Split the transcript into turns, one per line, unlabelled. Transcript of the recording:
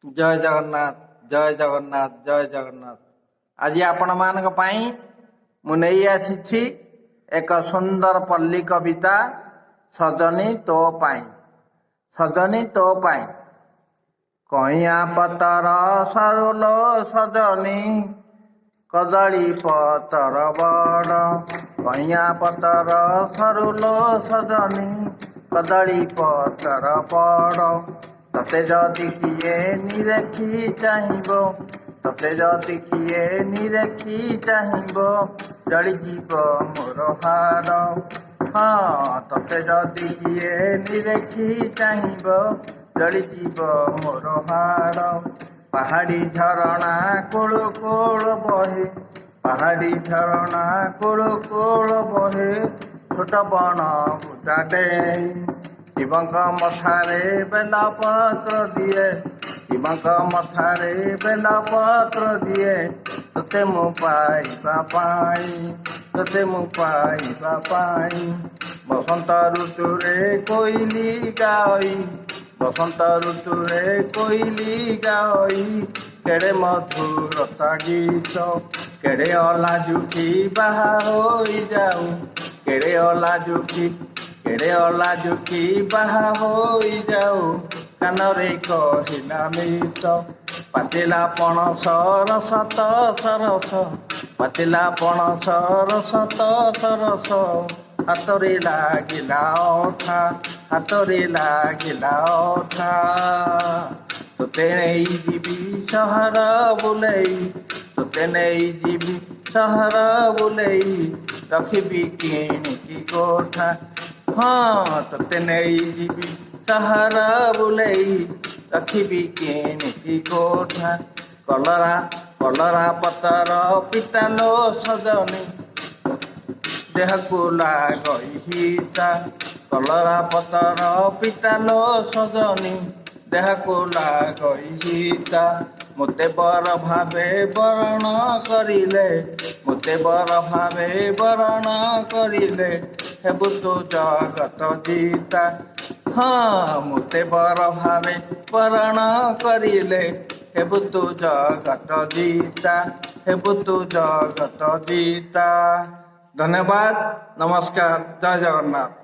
जय जगन्नाथ जय जगन्नाथ जय जगन्नाथ। आज आपण मानक पाई मु नहीं आसी एक सुंदर पल्ली कविता सजनी तो पाई। सजनी तो पाई कहिया पतर सरुलो सजनी कदली पतर बड़। कहिया पतर सरुलो सजनी कदली पतर बड़। तते जदि किए निरेखी चाहिबो तते जदि किए निरेखी चाहिबो जड़ीजीव मोर हाड़। हाँ तते जदि किए निरेखी चाहिबो जड़ीजीव मोर हाड़। पहाड़ी झरणा कोल कोल बहे पहाड़ी झरणा कोल कोल बहे छोट बण बुझाटे शिवंक मथारे बेलपत्र दिए शिवंक मथारे बेलपत्र दिए तोते मु पाइबा पाई तोते मु पाइबा पाई। बसंत ऋतुरे कोइली गाई बसंत ऋतुरे कोइली गाई केड़े मधुरता गीत केड़े अलाजुकी बाहा होई जाऊ केड़े अलाजुकी केड़े अलाजुकी बाहा होई जाऊ कानरे कहिला मित पातिला पणस रसत सरस पातिला पणस रसत सरस हातरे लागिला अठा हातरे लागिला अठा। तोते नहीं जीवी सहर बुलेई तोते नहीं जीवी सहर बुलेई रखिबी किणिकी कोठा। हाँ तोते नहीं जीवी सहर बुलेई रखिबी किणिकी कोठा। कलरा कलरा पतर पिटालो सजनी देहकु लागई हिता कलरा पतर पिटालो सजनी देहकु लागई हिता। मोते बर भावे बरण करिले मोते बर भावे बरण करिले हेबु तु जगत जीता। हाँ मोते बर भावे बरण करिले हेबु तु जगत जीता हेबु तु जगत जीता। धन्यवाद नमस्कार जय जगन्नाथ।